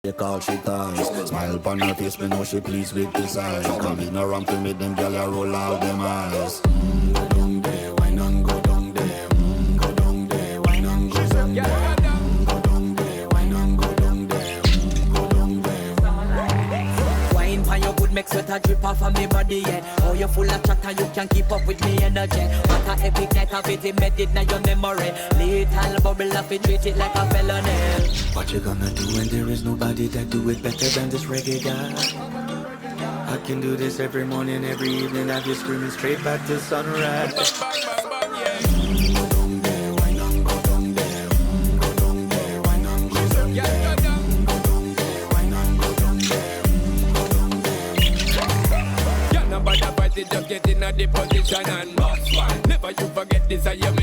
They call she ties. Smile upon her face, me know she pleased with this eyes. Coming around to me, them gyal a roll out them eyes. Go down there, why not go down there? Go down there, why not go down there? Go down there, why not go down there? Go down there. Wine pan your good, make sweat a drip off of me body, yeah. Oh, you full of chatter, you can keep up with me energy. What a epic night of it, embedded in your memory. Little bubble of it, treat it like a felony. What you gonna do when there is nobody that do it better than this reggae guy? I can do this every morning, every evening, have you screaming straight back to sunrise. Go down there, why not go down there? Go down there, why not go down there? Go down there, why not go down there? Go down there. Can't nobody fight it, just get in a the position and boss one. Never you forget this, I am